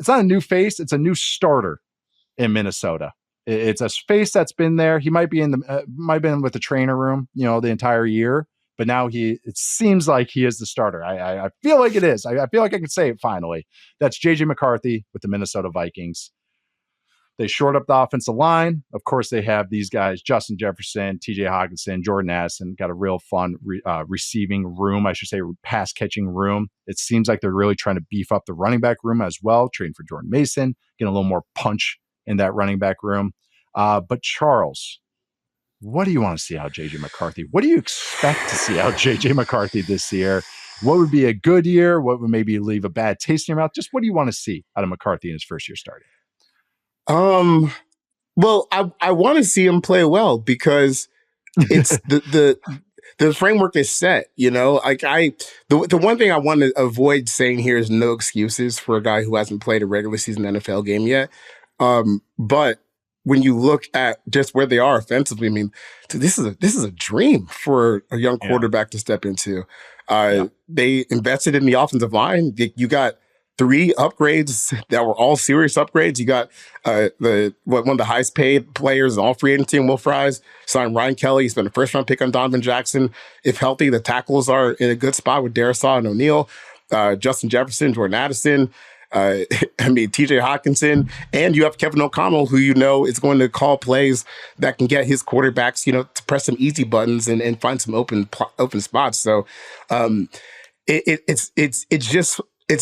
it's not a new face. It's a new starter in Minnesota. It's a face that's been there. He might be might have been with the trainer room, the entire year, but now it seems like he is the starter. I feel like it is. I feel like I can say it finally. That's J.J. McCarthy with the Minnesota Vikings. They short up the offensive line. Of course, they have these guys, Justin Jefferson, TJ Hawkinson, Jordan Addison, got a real fun receiving room, I should say, pass catching room. It seems like they're really trying to beef up the running back room as well, trading for Jordan Mason, getting a little more punch in that running back room. But Charles, what do you want to see out of J.J. McCarthy? What do you expect to see out of J.J. McCarthy this year? What would be a good year? What would maybe leave a bad taste in your mouth? Just what do you want to see out of McCarthy in his first year starting? Well, I want to see him play well because it's the framework is set, like the one thing I want to avoid saying here is no excuses for a guy who hasn't played a regular season NFL game yet. But when you look at just where they are offensively, I mean, this is a dream for a young quarterback to step into. They invested in the offensive line. You got 3 upgrades that were all serious upgrades. You got one of the highest paid players in all free agency, Will Fries, signed Ryan Kelly. He's been a first round pick on Donovan Jackson. If healthy, the tackles are in a good spot with Darisaw and O'Neal, Justin Jefferson, Jordan Addison, TJ Hawkinson, and you have Kevin O'Connell, who is going to call plays that can get his quarterbacks, to press some easy buttons and find some open spots. So it's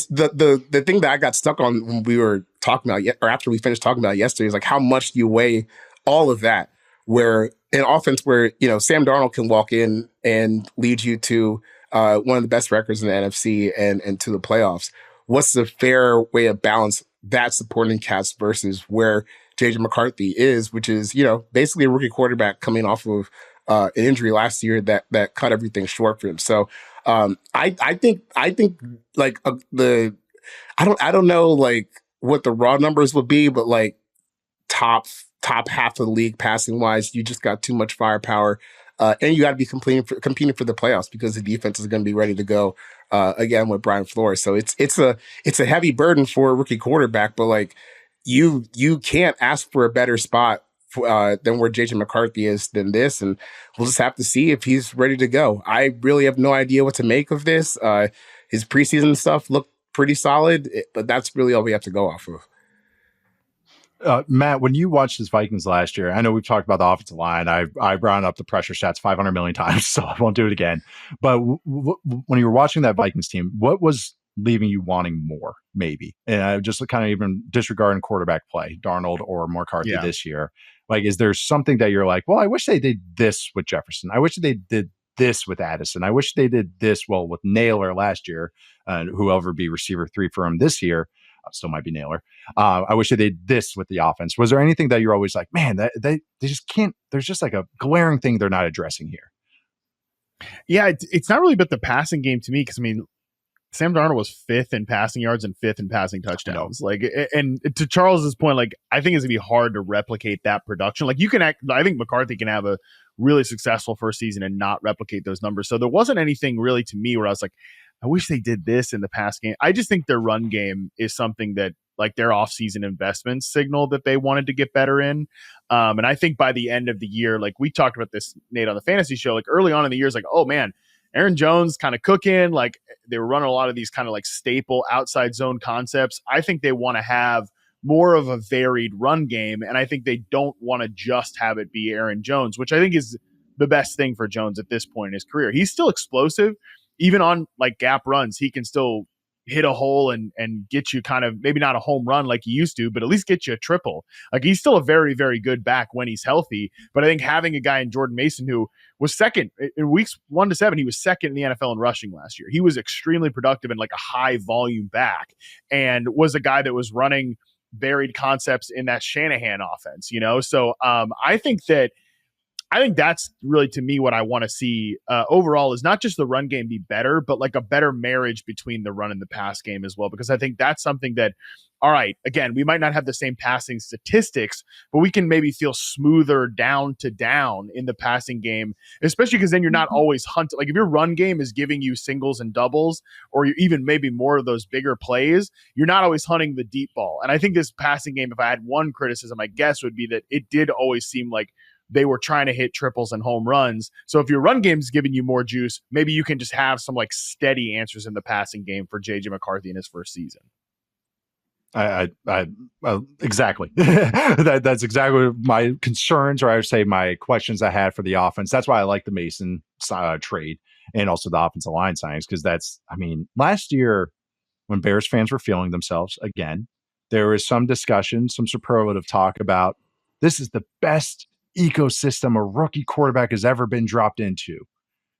the thing that I got stuck on when we were talking about or after we finished talking about it yesterday is like how much do you weigh all of that, where an offense where Sam Darnold can walk in and lead you to one of the best records in the NFC and to the playoffs. What's the fair way of balance that supporting cast versus where J.J. McCarthy is, which is basically a rookie quarterback coming off of an injury last year that cut everything short for him. So I think like I don't know like what the raw numbers would be, but like top half of the league passing wise, you just got too much firepower, and you got to be competing for the playoffs because the defense is going to be ready to go again with Brian Flores. So it's a heavy burden for a rookie quarterback, but like you can't ask for a better spot than where J.J. McCarthy is than this, and we'll just have to see if he's ready to go. I really have no idea what to make of this. His preseason stuff looked pretty solid, but that's really all we have to go off of. Matt, when you watched this Vikings last year, I know we've talked about the offensive line. I brought up the pressure stats 500 million times, so I won't do it again. But when you were watching that Vikings team, what was leaving you wanting more, maybe? And I just kind of even disregarding quarterback play, Darnold or McCarthy this year. Like, is there something that you're like, well, I wish they did this with Jefferson. I wish they did this with Addison. I wish they did this, with Naylor last year, whoever be receiver 3 for him this year. Still might be Naylor. I wish they did this with the offense. Was there anything that you're always like, man, they just can't, there's just like a glaring thing they're not addressing here? Yeah, it's not really about the passing game to me, because I mean, Sam Darnold was 5th in passing yards and 5th in passing touchdowns. Like, and to Charles's point, like, I think it's gonna be hard to replicate that production. Like, I think McCarthy can have a really successful first season and not replicate those numbers. So there wasn't anything really to me where I was like, I wish they did this in the pass game. I just think their run game is something that, like, their offseason investments signal that they wanted to get better in. And I think by the end of the year, like we talked about this, Nate, on the fantasy show, like early on in the year, it's like, oh man, Aaron Jones kind of cooking. Like, they were running a lot of these kind of like staple outside zone concepts. I think they want to have more of a varied run game. And I think they don't want to just have it be Aaron Jones, which I think is the best thing for Jones at this point in his career. He's still explosive. Even on like gap runs, he can still hit a hole and get you kind of, maybe not a home run like he used to, but at least get you a triple. Like, he's still a very, very good back when he's healthy. But I think having a guy in Jordan Mason who was second in weeks 1 to 7, he was second in the NFL in rushing last year. He was extremely productive in like a high volume back, and was a guy that was running varied concepts in that Shanahan offense, So I think that's really, to me, what I want to see overall is not just the run game be better, but like a better marriage between the run and the pass game as well. Because I think that's something that all right, again, we might not have the same passing statistics, but we can maybe feel smoother down to down in the passing game, especially because then you're not always hunting. Like if your run game is giving you singles and doubles, or you even maybe more of those bigger plays, you're not always hunting the deep ball. And I think this passing game, if I had one criticism, I guess would be that it did always seem like they were trying to hit triples and home runs. So if your run game's giving you more juice, maybe you can just have some like steady answers in the passing game for J.J. McCarthy in his first season. Exactly. That's exactly my concerns, or I would say my questions I had for the offense. That's why I like the Mason trade and also the offensive line signings, because last year when Bears fans were feeling themselves again, there was some discussion, some superlative talk about this is the best ecosystem a rookie quarterback has ever been dropped into.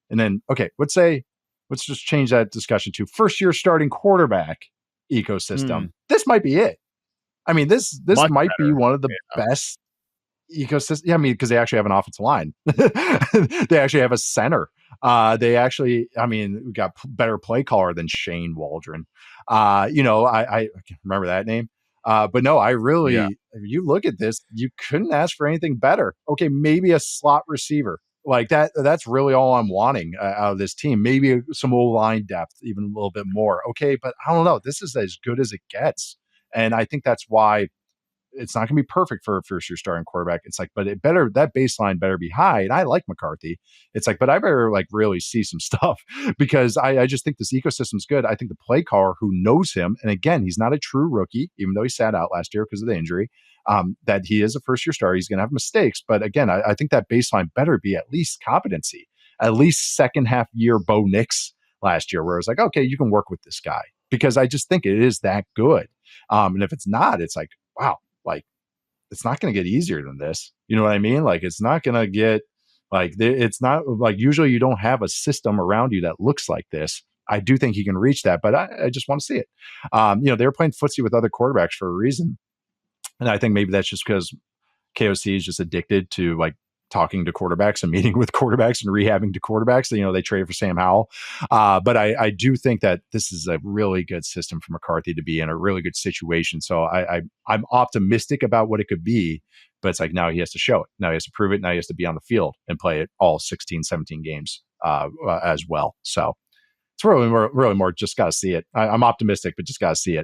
And then, okay, let's just change that discussion to first year starting quarterback ecosystem. This might be it. I mean, this Much might better. be one of the best ecosystem. Yeah, I mean, because they actually have an offensive line. They actually have a center. They actually, we got better play caller than Shane Waldron. I can't remember that name. But no, if you look at this, you couldn't ask for anything better. Okay, maybe a slot receiver. Like that's really all I'm wanting out of this team. Maybe some O-line depth, even a little bit more. Okay, but I don't know. This is as good as it gets. And I think that's why it's not going to be perfect for a first-year starting quarterback. It's like, but that baseline better be high. And I like McCarthy. It's like, but I better like really see some stuff because I just think this ecosystem's good. I think the play caller who knows him, and again, he's not a true rookie, even though he sat out last year because of the injury, that he is a first-year starter. He's going to have mistakes. But again, I think that baseline better be at least competency, at least second half year Bo Nix last year, where it's like, okay, you can work with this guy because I just think it is that good. And if it's not, it's like, wow, like it's not going to get easier than this. You know what I mean? Like it's not going to get like, it's not like usually you don't have a system around you that looks like this. I do think he can reach that, but I just want to see it. They were playing footsie with other quarterbacks for a reason. And I think maybe that's just because KOC is just addicted to like talking to quarterbacks and meeting with quarterbacks and rehabbing to quarterbacks. They traded for Sam Howell. But I do think that this is a really good system for McCarthy to be in, a really good situation. So I'm optimistic about what it could be, but it's like now he has to show it. Now he has to prove it. Now he has to be on the field and play it all 16, 17 games as well. So it's really more just got to see it. I'm optimistic, but just got to see it.